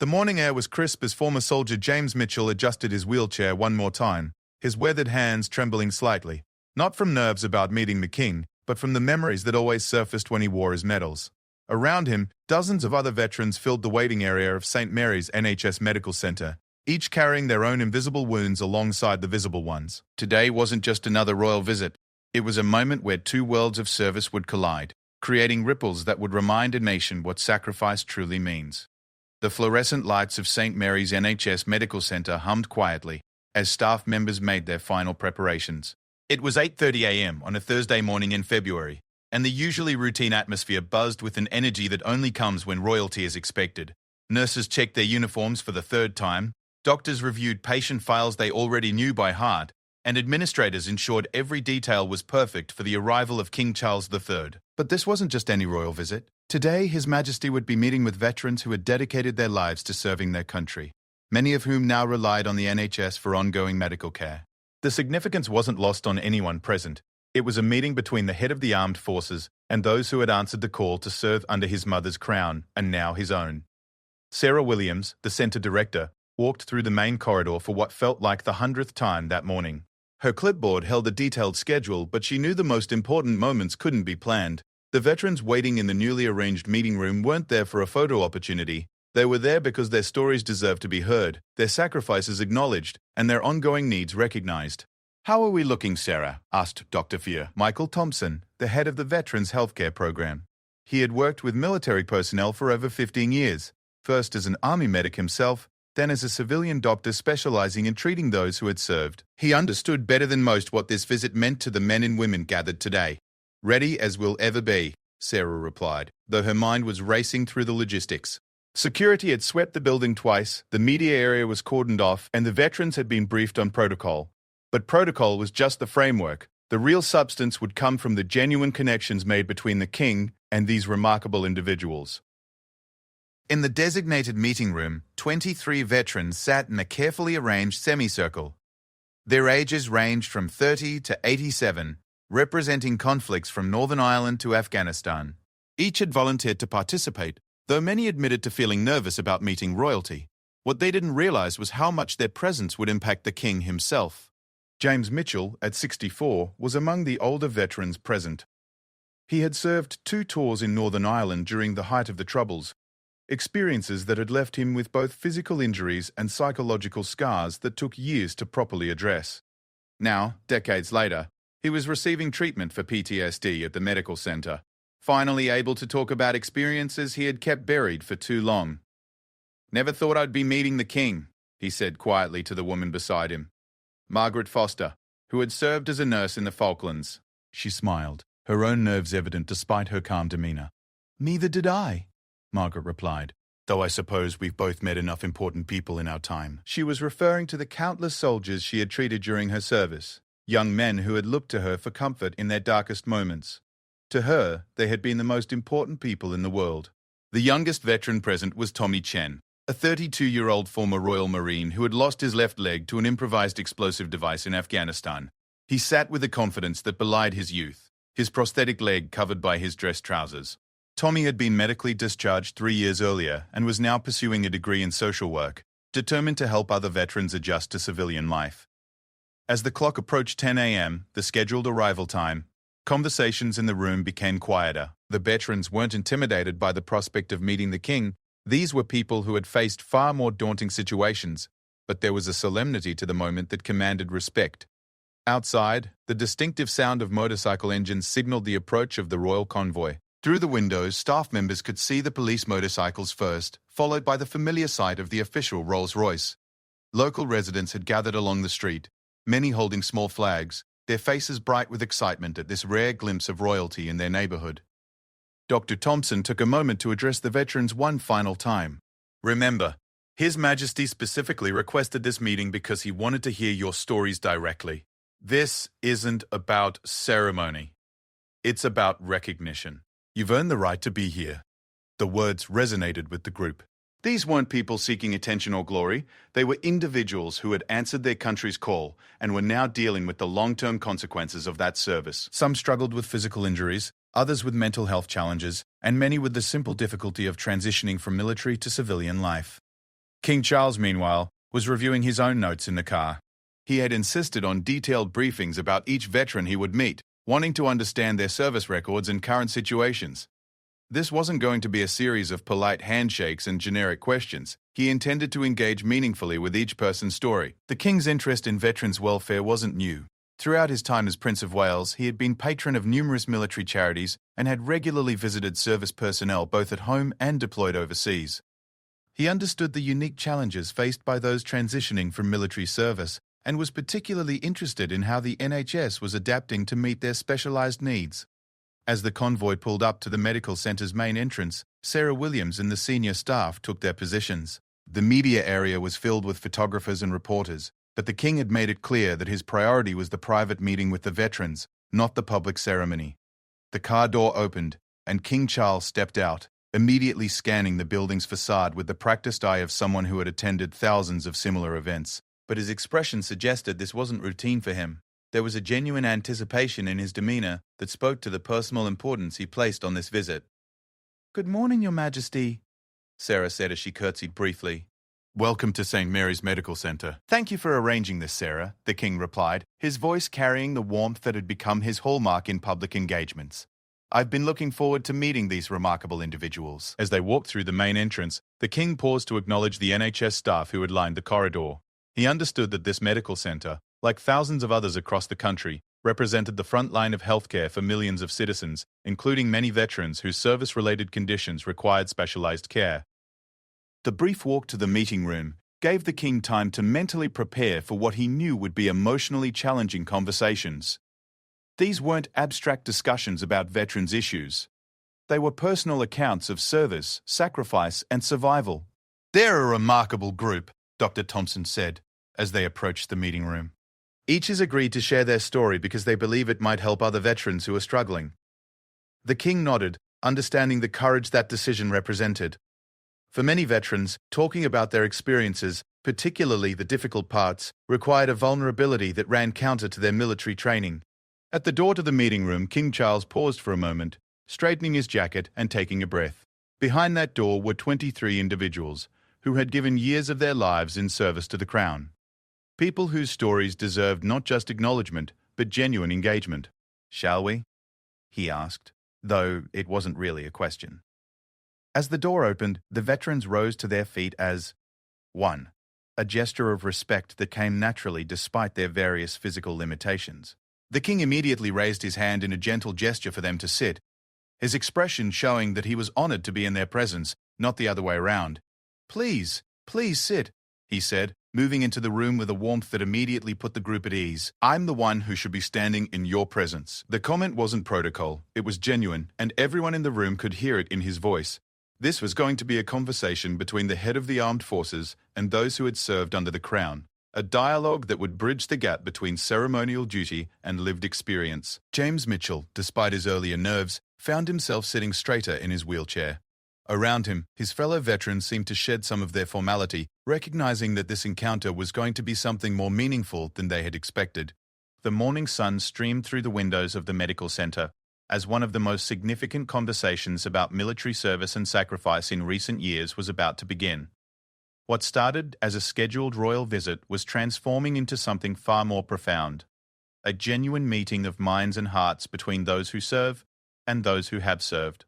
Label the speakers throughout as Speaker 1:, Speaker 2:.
Speaker 1: The morning air was crisp as former soldier James Mitchell adjusted his wheelchair one more time, his weathered hands trembling slightly, not from nerves about meeting the king, but from the memories that always surfaced when he wore his medals. Around him, dozens of other veterans filled the waiting area of St. Mary's NHS Medical Centre, each carrying their own invisible wounds alongside the visible ones. Today wasn't just another royal visit. It was a moment where two worlds of service would collide, creating ripples that would remind a nation what sacrifice truly means. The fluorescent lights of St. Mary's NHS Medical Centre hummed quietly as staff members made their final preparations. It was 8:30 a.m. on a Thursday morning in February, and the usually routine atmosphere buzzed with an energy that only comes when royalty is expected. Nurses checked their uniforms for the third time, doctors reviewed patient files they already knew by heart, and administrators ensured every detail was perfect for the arrival of King Charles III. But this wasn't just any royal visit. Today, His Majesty would be meeting with veterans who had dedicated their lives to serving their country, many of whom now relied on the NHS for ongoing medical care. The significance wasn't lost on anyone present. It was a meeting between the head of the armed forces and those who had answered the call to serve under his mother's crown, and now his own. Sarah Williams, the centre director, walked through the main corridor for what felt like the 100th time that morning. Her clipboard held a detailed schedule, but she knew the most important moments couldn't be planned. The veterans waiting in the newly arranged meeting room weren't there for a photo opportunity. They were there because their stories deserved to be heard, their sacrifices acknowledged, and their ongoing needs recognized. "How are we looking, Sarah?" asked Dr. Fear, Michael Thompson, the head of the Veterans Healthcare Program. He had worked with military personnel for over 15 years, first as an army medic himself, then as a civilian doctor specializing in treating those who had served. He understood better than most what this visit meant to the men and women gathered today. "Ready as we'll ever be," Sarah replied, though her mind was racing through the logistics. Security had swept the building twice, the media area was cordoned off, and the veterans had been briefed on protocol. But protocol was just the framework. The real substance would come from the genuine connections made between the king and these remarkable individuals. In the designated meeting room, 23 veterans sat in a carefully arranged semicircle. Their ages ranged from 30 to 87, representing conflicts from Northern Ireland to Afghanistan. Each had volunteered to participate, though many admitted to feeling nervous about meeting royalty. What they didn't realize was how much their presence would impact the king himself. James Mitchell, at 64, was among the older veterans present. He had served 2 tours in Northern Ireland during the height of the Troubles, experiences that had left him with both physical injuries and psychological scars that took years to properly address. Now, decades later, he was receiving treatment for PTSD at the medical centre, finally able to talk about experiences he had kept buried for too long. "Never thought I'd be meeting the king," he said quietly to the woman beside him, Margaret Foster, who had served as a nurse in the Falklands. She smiled, her own nerves evident despite her calm demeanour. "Neither did I," Margaret replied, "though I suppose we've both met enough important people in our time." She was referring to the countless soldiers she had treated during her service, young men who had looked to her for comfort in their darkest moments. To her, they had been the most important people in the world. The youngest veteran present was Tommy Chen, a 32-year-old former Royal Marine who had lost his left leg to an improvised explosive device in Afghanistan. He sat with a confidence that belied his youth, his prosthetic leg covered by his dress trousers. Tommy had been medically discharged 3 years earlier and was now pursuing a degree in social work, determined to help other veterans adjust to civilian life. As the clock approached 10 a.m., the scheduled arrival time, conversations in the room became quieter. The veterans weren't intimidated by the prospect of meeting the king. These were people who had faced far more daunting situations, but there was a solemnity to the moment that commanded respect. Outside, the distinctive sound of motorcycle engines signaled the approach of the royal convoy. Through the windows, staff members could see the police motorcycles first, followed by the familiar sight of the official Rolls-Royce. Local residents had gathered along the street, many holding small flags, their faces bright with excitement at this rare glimpse of royalty in their neighborhood. Dr. Thompson took a moment to address the veterans one final time. "Remember, His Majesty specifically requested this meeting because he wanted to hear your stories directly. This isn't about ceremony. It's about recognition. You've earned the right to be here." The words resonated with the group. These weren't people seeking attention or glory. They were individuals who had answered their country's call and were now dealing with the long-term consequences of that service. Some struggled with physical injuries, others with mental health challenges, and many with the simple difficulty of transitioning from military to civilian life. King Charles, meanwhile, was reviewing his own notes in the car. He had insisted on detailed briefings about each veteran he would meet, wanting to understand their service records and current situations. This wasn't going to be a series of polite handshakes and generic questions. He intended to engage meaningfully with each person's story. The King's interest in veterans' welfare wasn't new. Throughout his time as Prince of Wales, he had been patron of numerous military charities and had regularly visited service personnel both at home and deployed overseas. He understood the unique challenges faced by those transitioning from military service and was particularly interested in how the NHS was adapting to meet their specialised needs. As the convoy pulled up to the medical centre's main entrance, Sarah Williams and the senior staff took their positions. The media area was filled with photographers and reporters, but the King had made it clear that his priority was the private meeting with the veterans, not the public ceremony. The car door opened, and King Charles stepped out, immediately scanning the building's facade with the practiced eye of someone who had attended thousands of similar events. But his expression suggested this wasn't routine for him. There was a genuine anticipation in his demeanour that spoke to the personal importance he placed on this visit. "Good morning, Your Majesty," Sarah said as she curtsied briefly. "Welcome to St. Mary's Medical Centre." "Thank you for arranging this, Sarah," the King replied, his voice carrying the warmth that had become his hallmark in public engagements. "I've been looking forward to meeting these remarkable individuals." As they walked through the main entrance, the King paused to acknowledge the NHS staff who had lined the corridor. He understood that this medical centre, like thousands of others across the country, represented the front line of healthcare for millions of citizens, including many veterans whose service-related conditions required specialised care. The brief walk to the meeting room gave the King time to mentally prepare for what he knew would be emotionally challenging conversations. These weren't abstract discussions about veterans' issues. They were personal accounts of service, sacrifice, and survival. "They're a remarkable group," Dr. Thompson said, as they approached the meeting room. "Each has agreed to share their story because they believe it might help other veterans who are struggling." The King nodded, understanding the courage that decision represented. For many veterans, talking about their experiences, particularly the difficult parts, required a vulnerability that ran counter to their military training. At the door to the meeting room, King Charles paused for a moment, straightening his jacket and taking a breath. Behind that door were 23 individuals who had given years of their lives in service to the Crown. People whose stories deserved not just acknowledgement, but genuine engagement. "Shall we?" he asked, though it wasn't really a question. As the door opened, the veterans rose to their feet as one, a gesture of respect that came naturally despite their various physical limitations. The King immediately raised his hand in a gentle gesture for them to sit, his expression showing that he was honoured to be in their presence, not the other way around. Please sit," he said, moving into the room with a warmth that immediately put the group at ease. "I'm the one who should be standing in your presence." The comment wasn't protocol, it was genuine, and everyone in the room could hear it in his voice. This was going to be a conversation between the head of the armed forces and those who had served under the Crown, a dialogue that would bridge the gap between ceremonial duty and lived experience. James Mitchell, despite his earlier nerves, found himself sitting straighter in his wheelchair. Around him, his fellow veterans seemed to shed some of their formality, recognizing that this encounter was going to be something more meaningful than they had expected. The morning sun streamed through the windows of the medical centre, as one of the most significant conversations about military service and sacrifice in recent years was about to begin. What started as a scheduled royal visit was transforming into something far more profound, a genuine meeting of minds and hearts between those who serve and those who have served.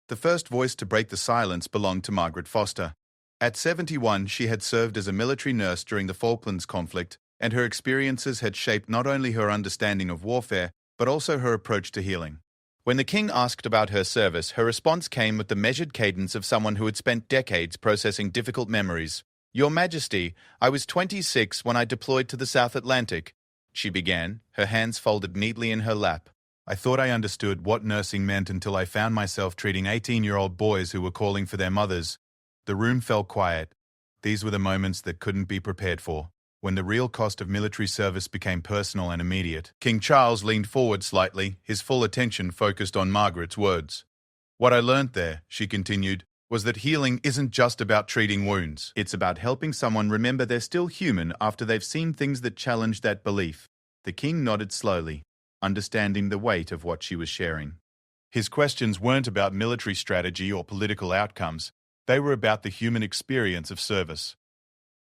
Speaker 1: The first voice to break the silence belonged to Margaret Foster. At 71, she had served as a military nurse during the Falklands conflict, and her experiences had shaped not only her understanding of warfare, but also her approach to healing. When the King asked about her service, her response came with the measured cadence of someone who had spent decades processing difficult memories. "Your Majesty, I was 26 when I deployed to the South Atlantic," she began, her hands folded neatly in her lap. "I thought I understood what nursing meant until I found myself treating 18-year-old boys who were calling for their mothers." The room fell quiet. These were the moments that couldn't be prepared for, when the real cost of military service became personal and immediate. King Charles leaned forward slightly, his full attention focused on Margaret's words. "What I learnt there," she continued, "was that healing isn't just about treating wounds. It's about helping someone remember they're still human after they've seen things that challenge that belief." The King nodded slowly, understanding the weight of what she was sharing. His questions weren't about military strategy or political outcomes. They were about the human experience of service.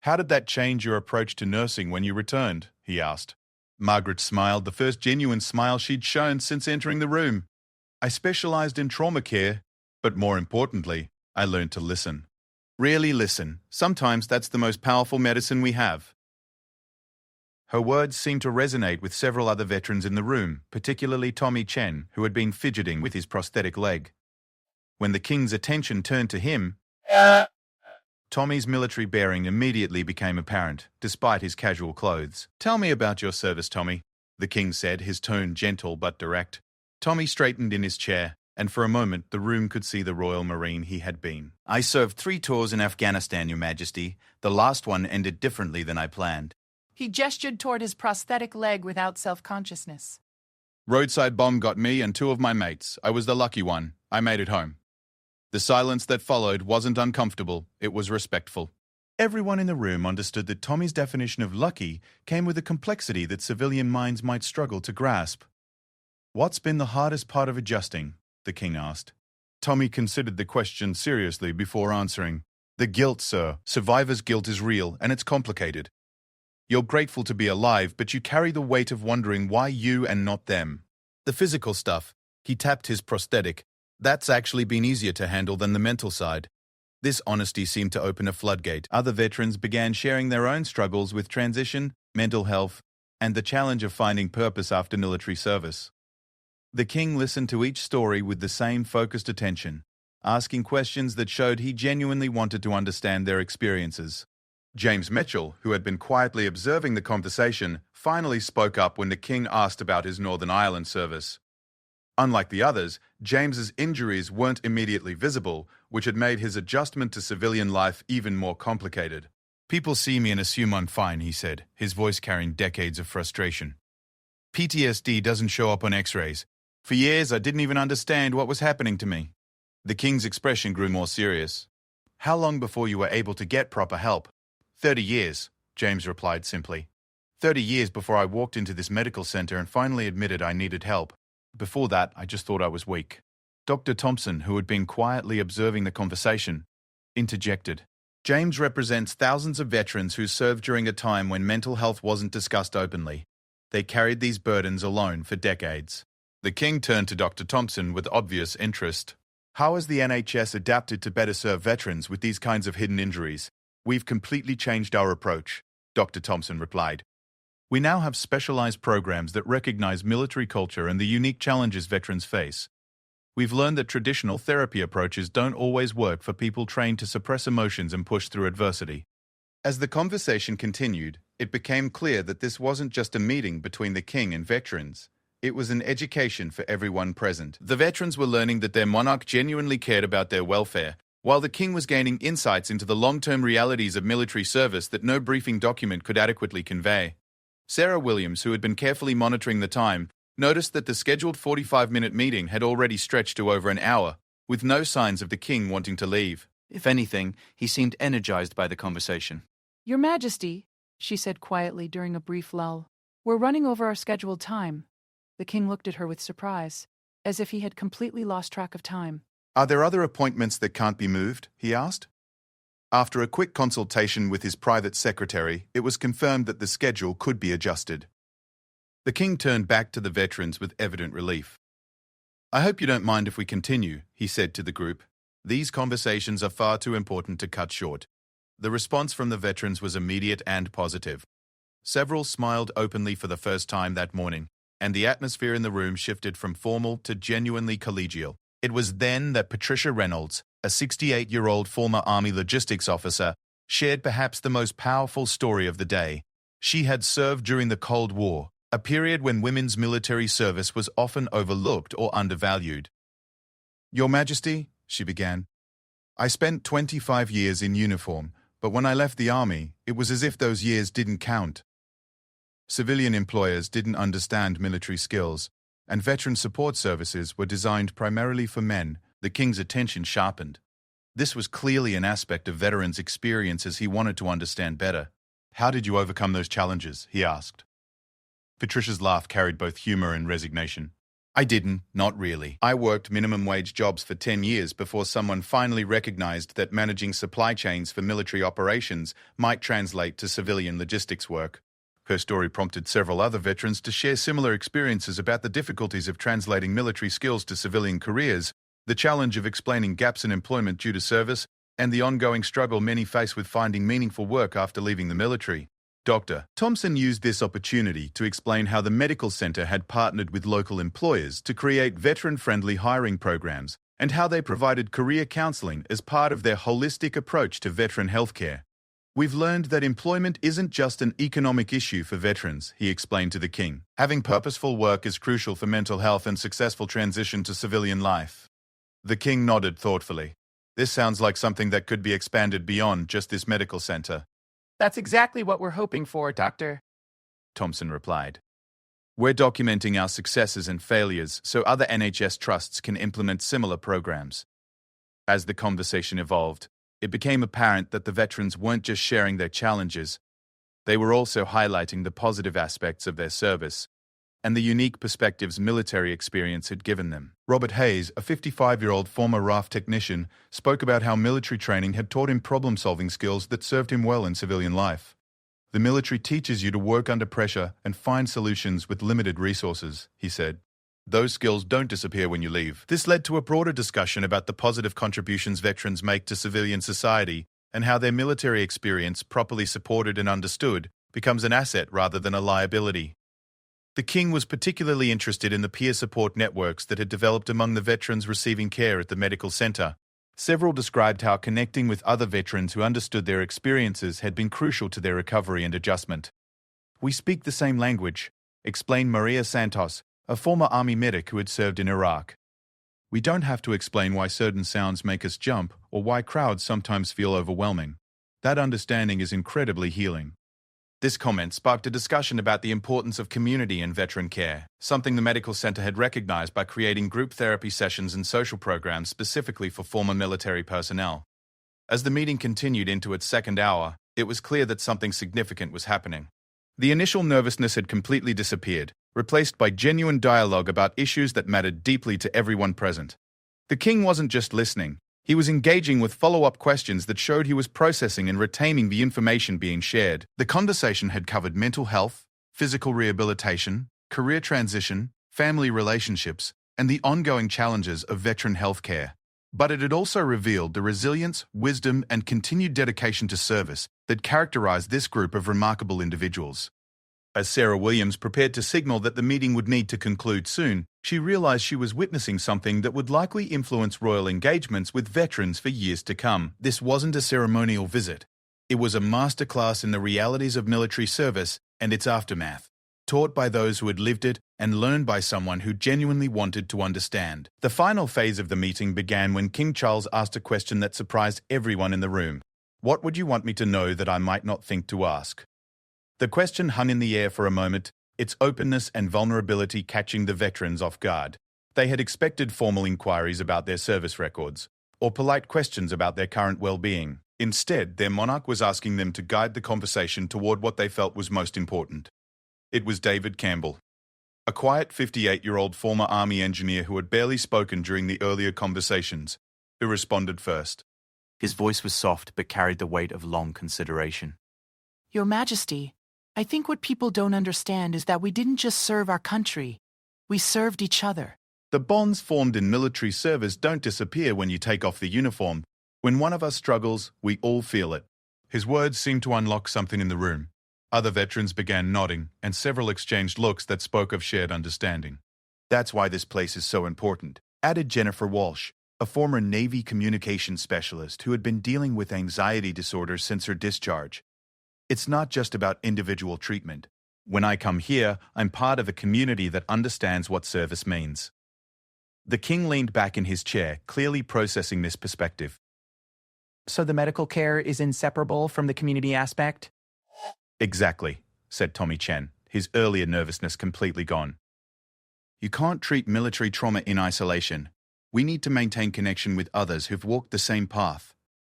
Speaker 1: How did that change your approach to nursing when you returned? He asked. Margaret smiled, the first genuine smile she'd shown since entering the room. I specialized in trauma care, but more importantly, I learned to listen. Really listen. Sometimes that's the most powerful medicine we have. Her words seemed to resonate with several other veterans in the room, particularly Tommy Chen, who had been fidgeting with his prosthetic leg. When the king's attention turned to him, Tommy's military bearing immediately became apparent, despite his casual clothes. "Tell me about your service, Tommy," the king said, his tone gentle but direct. Tommy straightened in his chair, and for a moment the room could see the Royal Marine he had been. "I served 3 tours in Afghanistan, Your Majesty. The last one ended differently than I planned."
Speaker 2: He gestured toward his prosthetic leg without self-consciousness.
Speaker 1: "Roadside bomb got me and 2 of my mates. I was the lucky one. I made it home." The silence that followed wasn't uncomfortable, it was respectful. Everyone in the room understood that Tommy's definition of lucky came with a complexity that civilian minds might struggle to grasp. "What's been the hardest part of adjusting?" the king asked. Tommy considered the question seriously before answering. "The guilt, sir. Survivor's guilt is real, and it's complicated. You're grateful to be alive, but you carry the weight of wondering why you and not them. The physical stuff," he tapped his prosthetic, "that's actually been easier to handle than the mental side." This honesty seemed to open a floodgate. Other veterans began sharing their own struggles with transition, mental health, and the challenge of finding purpose after military service. The king listened to each story with the same focused attention, asking questions that showed he genuinely wanted to understand their experiences. James Mitchell, who had been quietly observing the conversation, finally spoke up when the king asked about his Northern Ireland service. Unlike the others, James's injuries weren't immediately visible, which had made his adjustment to civilian life even more complicated. "People see me and assume I'm fine," he said, his voice carrying decades of frustration. "PTSD doesn't show up on x-rays. For years, I didn't even understand what was happening to me." The king's expression grew more serious. "How long before you were able to get proper help?" 30 years, James replied simply. 30 years before I walked into this medical center and finally admitted I needed help. Before that, I just thought I was weak." Dr. Thompson, who had been quietly observing the conversation, interjected. "James represents thousands of veterans who served during a time when mental health wasn't discussed openly. They carried these burdens alone for decades." The king turned to Dr. Thompson with obvious interest. "How has the NHS adapted to better serve veterans with these kinds of hidden injuries?" "We've completely changed our approach," Dr. Thompson replied. "We now have specialized programs that recognize military culture and the unique challenges veterans face. We've learned that traditional therapy approaches don't always work for people trained to suppress emotions and push through adversity." As the conversation continued, it became clear that this wasn't just a meeting between the king and veterans. It was an education for everyone present. The veterans were learning that their monarch genuinely cared about their welfare, while the king was gaining insights into the long-term realities of military service that no briefing document could adequately convey. Sarah Williams, who had been carefully monitoring the time, noticed that the scheduled 45-minute meeting had already stretched to over an hour, with no signs of the king wanting to leave. If anything, he seemed energized by the conversation.
Speaker 2: "Your Majesty," she said quietly during a brief lull, "we're running over our scheduled time." The king looked at her with surprise, as if he had completely lost track of time.
Speaker 1: "Are there other appointments that can't be moved?" he asked. After a quick consultation with his private secretary, it was confirmed that the schedule could be adjusted. The king turned back to the veterans with evident relief. "I hope you don't mind if we continue," he said to the group. "These conversations are far too important to cut short." The response from the veterans was immediate and positive. Several smiled openly for the first time that morning, and the atmosphere in the room shifted from formal to genuinely collegial. It was then that Patricia Reynolds, a 68-year-old former Army logistics officer, shared perhaps the most powerful story of the day. She had served during the Cold War, a period when women's military service was often overlooked or undervalued. "Your Majesty," she began, "I spent 25 years in uniform, but when I left the Army, it was as if those years didn't count. Civilian employers didn't understand military skills, and veteran support services were designed primarily for men." The king's attention sharpened. This was clearly an aspect of veterans' experiences he wanted to understand better. "How did you overcome those challenges?" he asked. Patricia's laugh carried both humor and resignation. I didn't, not really. I worked minimum wage jobs for 10 years before someone finally recognized that managing supply chains for military operations might translate to civilian logistics work. Her story prompted several other veterans to share similar experiences about the difficulties of translating military skills to civilian careers, the challenge of explaining gaps in employment due to service, and the ongoing struggle many face with finding meaningful work after leaving the military. Dr. Thompson used this opportunity to explain how the medical center had partnered with local employers to create veteran-friendly hiring programs and how they provided career counseling as part of their holistic approach to veteran healthcare. We've learned that employment isn't just an economic issue for veterans, he explained to the king. Having purposeful work is crucial for mental health and successful transition to civilian life. The king nodded thoughtfully. This sounds like something that could be expanded beyond just this medical center.
Speaker 3: That's exactly what we're hoping for, Doctor,
Speaker 1: Thompson replied. We're documenting our successes and failures so other NHS trusts can implement similar programs. As the conversation evolved, it became apparent that the veterans weren't just sharing their challenges, they were also highlighting the positive aspects of their service and the unique perspectives military experience had given them. Robert Hayes, a 55-year-old former RAF technician, spoke about how military training had taught him problem-solving skills that served him well in civilian life. The military teaches you to work under pressure and find solutions with limited resources, he said. Those skills don't disappear when you leave. This led to a broader discussion about the positive contributions veterans make to civilian society and how their military experience, properly supported and understood, becomes an asset rather than a liability. The king was particularly interested in the peer support networks that had developed among the veterans receiving care at the medical center. Several described how connecting with other veterans who understood their experiences had been crucial to their recovery and adjustment. We speak the same language, explained Maria Santos, a former army medic who had served in Iraq. We don't have to explain why certain sounds make us jump or why crowds sometimes feel overwhelming. That understanding is incredibly healing. This comment sparked a discussion about the importance of community in veteran care, something the medical center had recognized by creating group therapy sessions and social programs specifically for former military personnel. As the meeting continued into its second hour, it was clear that something significant was happening. The initial nervousness had completely disappeared, replaced by genuine dialogue about issues that mattered deeply to everyone present. The king wasn't just listening. He was engaging with follow-up questions that showed he was processing and retaining the information being shared. The conversation had covered mental health, physical rehabilitation, career transition, family relationships, and the ongoing challenges of veteran healthcare. But it had also revealed the resilience, wisdom, and continued dedication to service that characterized this group of remarkable individuals. As Sarah Williams prepared to signal that the meeting would need to conclude soon, she realized she was witnessing something that would likely influence royal engagements with veterans for years to come. This wasn't a ceremonial visit. It was a masterclass in the realities of military service and its aftermath, taught by those who had lived it and learned by someone who genuinely wanted to understand. The final phase of the meeting began when King Charles asked a question that surprised everyone in the room. What would you want me to know that I might not think to ask? The question hung in the air for a moment, its openness and vulnerability catching the veterans off guard. They had expected formal inquiries about their service records, or polite questions about their current well-being. Instead, their monarch was asking them to guide the conversation toward what they felt was most important. It was David Campbell, a quiet 58-year-old former army engineer who had barely spoken during the earlier conversations, who responded first.
Speaker 3: His voice was soft but carried the weight of long consideration.
Speaker 2: Your Majesty, I think what people don't understand is that we didn't just serve our country. We served each other.
Speaker 1: The bonds formed in military service don't disappear when you take off the uniform. When one of us struggles, we all feel it. His words seemed to unlock something in the room. Other veterans began nodding, and several exchanged looks that spoke of shared understanding. That's why this place is so important, added Jennifer Walsh, a former Navy communications specialist who had been dealing with anxiety disorders since her discharge. It's not just about individual treatment. When I come here, I'm part of a community that understands what service means. The king leaned back in his chair, clearly processing this perspective.
Speaker 3: So the medical care is inseparable from the community aspect?
Speaker 1: Exactly, said Tommy Chen, his earlier nervousness completely gone. You can't treat military trauma in isolation. We need to maintain connection with others who've walked the same path.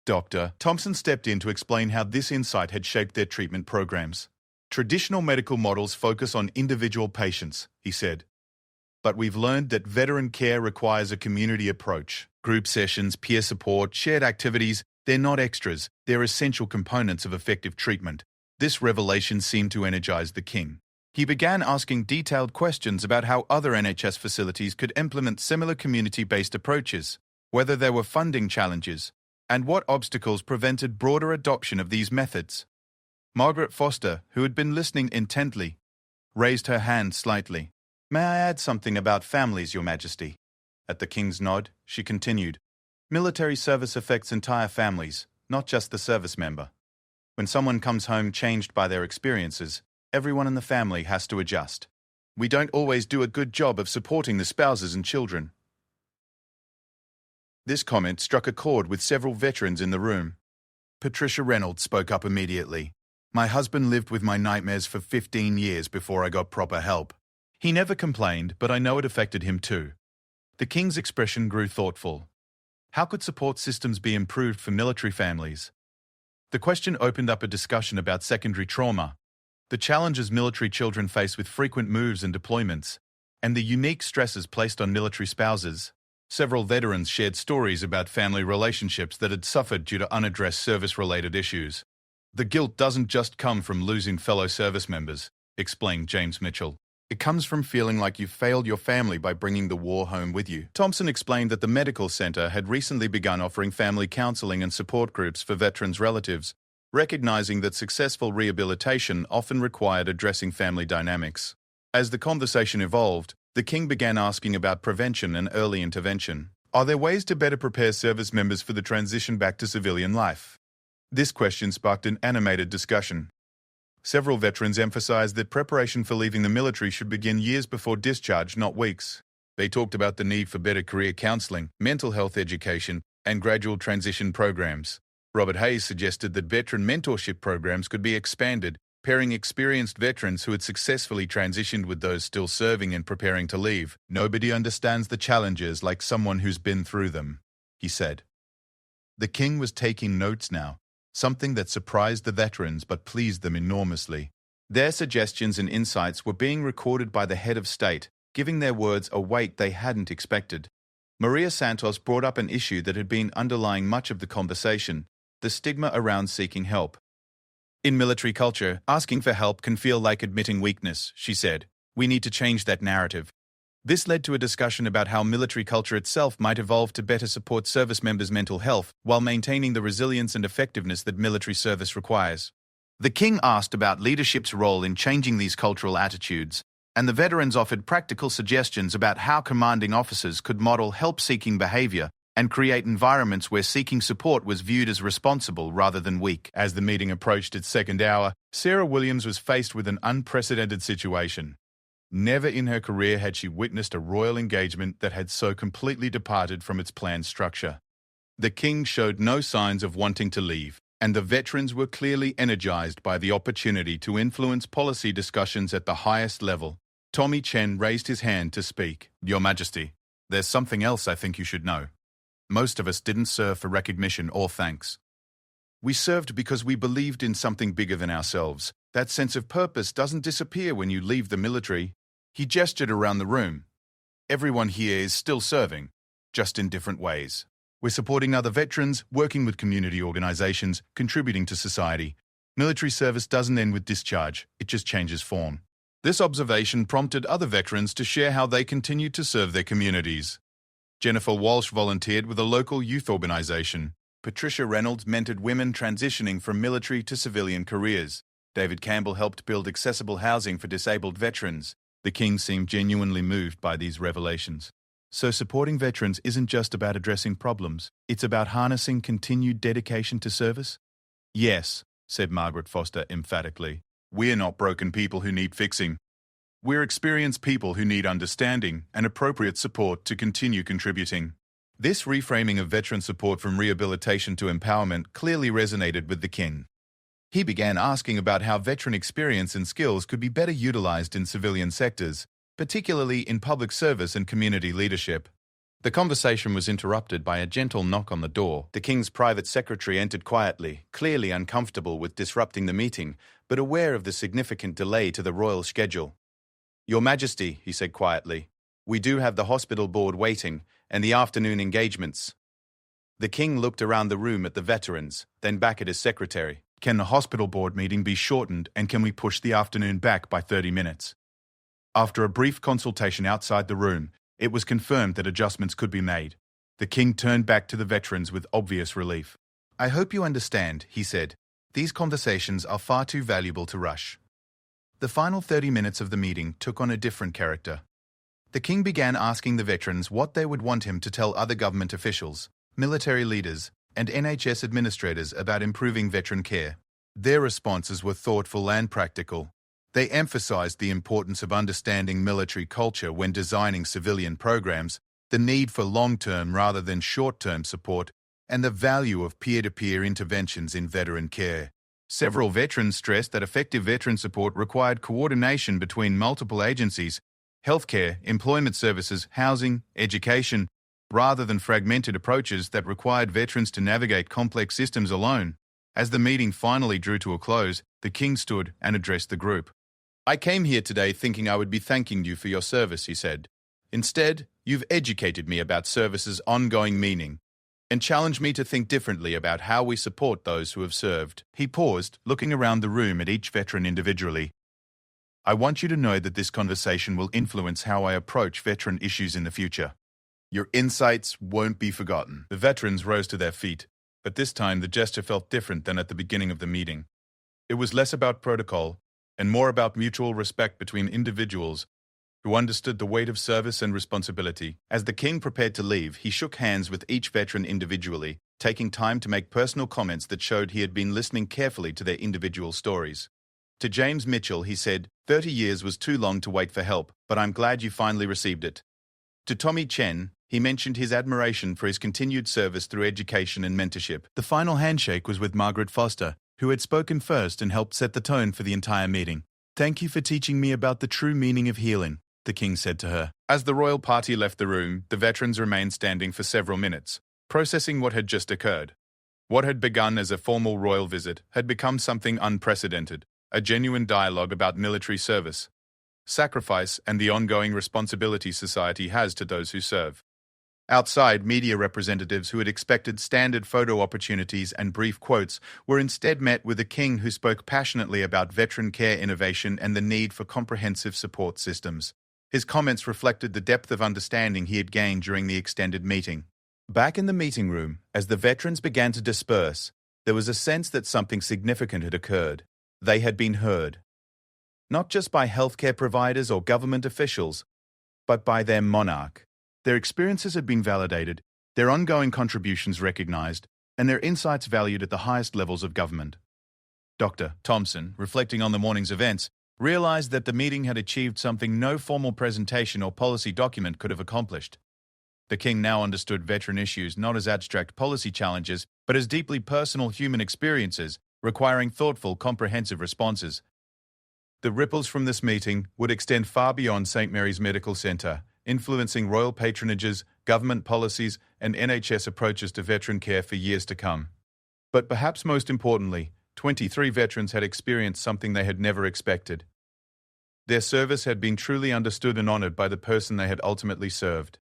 Speaker 1: Dr. Thompson stepped in to explain how this insight had shaped their treatment programs. Traditional medical models focus on individual patients, he said. But we've learned that veteran care requires a community approach. Group sessions, peer support, shared activities, they're not extras, they're essential components of effective treatment. This revelation seemed to energize the king. He began asking detailed questions about how other NHS facilities could implement similar community-based approaches, whether there were funding challenges, and what obstacles prevented broader adoption of these methods. Margaret Foster, who had been listening intently, raised her hand slightly. "May I add something about families, Your Majesty?" At the king's nod, she continued, "Military service affects entire families, not just the service member. When someone comes home changed by their experiences, everyone in the family has to adjust. We don't always do a good job of supporting the spouses and children." This comment struck a chord with several veterans in the room. Patricia Reynolds spoke up immediately. "My husband lived with my nightmares for 15 years before I got proper help. He never complained, but I know it affected him too." The king's expression grew thoughtful. How could support systems be improved for military families? The question opened up a discussion about secondary trauma, the challenges military children face with frequent moves and deployments, and the unique stresses placed on military spouses. Several veterans shared stories about family relationships that had suffered due to unaddressed service-related issues. "The guilt doesn't just come from losing fellow service members," explained James Mitchell. "It comes from feeling like you failed your family by bringing the war home with you." Thompson explained that the medical center had recently begun offering family counseling and support groups for veterans' relatives, recognizing that successful rehabilitation often required addressing family dynamics. As the conversation evolved, the king began asking about prevention and early intervention. Are there ways to better prepare service members for the transition back to civilian life? This question sparked an animated discussion. Several veterans emphasized that preparation for leaving the military should begin years before discharge, not weeks. They talked about the need for better career counseling, mental health education, and gradual transition programs. Robert Hayes suggested that veteran mentorship programs could be expanded, pairing experienced veterans who had successfully transitioned with those still serving and preparing to leave. "Nobody understands the challenges like someone who's been through them," he said. The king was taking notes now, something that surprised the veterans but pleased them enormously. Their suggestions and insights were being recorded by the head of state, giving their words a weight they hadn't expected. Maria Santos brought up an issue that had been underlying much of the conversation: the stigma around seeking help. "In military culture, asking for help can feel like admitting weakness," she said. "We need to change that narrative." This led to a discussion about how military culture itself might evolve to better support service members' mental health while maintaining the resilience and effectiveness that military service requires. The king asked about leadership's role in changing these cultural attitudes, and the veterans offered practical suggestions about how commanding officers could model help-seeking behavior and create environments where seeking support was viewed as responsible rather than weak. As the meeting approached its second hour, Sarah Williams was faced with an unprecedented situation. Never in her career had she witnessed a royal engagement that had so completely departed from its planned structure. The king showed no signs of wanting to leave, and the veterans were clearly energized by the opportunity to influence policy discussions at the highest level. Tommy Chen raised his hand to speak. "Your Majesty, there's something else I think you should know. Most of us didn't serve for recognition or thanks. We served because we believed in something bigger than ourselves. That sense of purpose doesn't disappear when you leave the military." He gestured around the room. "Everyone here is still serving, just in different ways. We're supporting other veterans, working with community organizations, contributing to society. Military service doesn't end with discharge, it just changes form." This observation prompted other veterans to share how they continued to serve their communities. Jennifer Walsh volunteered with a local youth organization. Patricia Reynolds mentored women transitioning from military to civilian careers. David Campbell helped build accessible housing for disabled veterans. The king seemed genuinely moved by these revelations. So supporting veterans isn't just about addressing problems, it's about harnessing continued dedication to service? "Yes," said Margaret Foster emphatically. "We're not broken people who need fixing. We're experienced people who need understanding and appropriate support to continue contributing." This reframing of veteran support from rehabilitation to empowerment clearly resonated with the king. He began asking about how veteran experience and skills could be better utilized in civilian sectors, particularly in public service and community leadership. The conversation was interrupted by a gentle knock on the door. The king's private secretary entered quietly, clearly uncomfortable with disrupting the meeting, but aware of the significant delay to the royal schedule. "Your Majesty," he said quietly, We do have the hospital board waiting, and the afternoon engagements. The king looked around the room at the veterans, then back at his secretary. Can the hospital board meeting be shortened, and can we push the afternoon back by 30 minutes? After a brief consultation outside the room, it was confirmed that adjustments could be made. The king turned back to the veterans with obvious relief. I hope you understand, he said. These conversations are far too valuable to rush. The final 30 minutes of the meeting took on a different character. The king began asking the veterans what they would want him to tell other government officials, military leaders, and NHS administrators about improving veteran care. Their responses were thoughtful and practical. They emphasized the importance of understanding military culture when designing civilian programs, the need for long-term rather than short-term support, and the value of peer-to-peer interventions in veteran care. Several veterans stressed that effective veteran support required coordination between multiple agencies, healthcare, employment services, housing, education, rather than fragmented approaches that required veterans to navigate complex systems alone. As the meeting finally drew to a close, the king stood and addressed the group. I came here today thinking I would be thanking you for your service, he said. Instead, you've educated me about service's ongoing meaning and challenged me to think differently about how we support those who have served. He paused, looking around the room at each veteran individually. I want you to know that this conversation will influence how I approach veteran issues in the future. Your insights won't be forgotten. The veterans rose to their feet, but this time the gesture felt different than at the beginning of the meeting. It was less about protocol and more about mutual respect between individuals who understood the weight of service and responsibility. As the king prepared to leave, he shook hands with each veteran individually, taking time to make personal comments that showed he had been listening carefully to their individual stories. To James Mitchell, he said, 30 years was too long to wait for help, but I'm glad you finally received it. To Tommy Chen, he mentioned his admiration for his continued service through education and mentorship. The final handshake was with Margaret Foster, who had spoken first and helped set the tone for the entire meeting. Thank you for teaching me about the true meaning of healing, the king said to her. As the royal party left the room, the veterans remained standing for several minutes, processing what had just occurred. What had begun as a formal royal visit had become something unprecedented, a genuine dialogue about military service, sacrifice, and the ongoing responsibility society has to those who serve. Outside, media representatives who had expected standard photo opportunities and brief quotes were instead met with a king who spoke passionately about veteran care innovation and the need for comprehensive support systems. His comments reflected the depth of understanding he had gained during the extended meeting. Back in the meeting room, as the veterans began to disperse, there was a sense that something significant had occurred. They had been heard. Not just by healthcare providers or government officials, but by their monarch. Their experiences had been validated, their ongoing contributions recognized, and their insights valued at the highest levels of government. Dr. Thompson, reflecting on the morning's events, realized that the meeting had achieved something no formal presentation or policy document could have accomplished. The king now understood veteran issues not as abstract policy challenges, but as deeply personal human experiences, requiring thoughtful, comprehensive responses. The ripples from this meeting would extend far beyond St. Mary's Medical Centre, influencing royal patronages, government policies, and NHS approaches to veteran care for years to come. But perhaps most importantly, 23 veterans had experienced something they had never expected. Their service had been truly understood and honoured by the person they had ultimately served.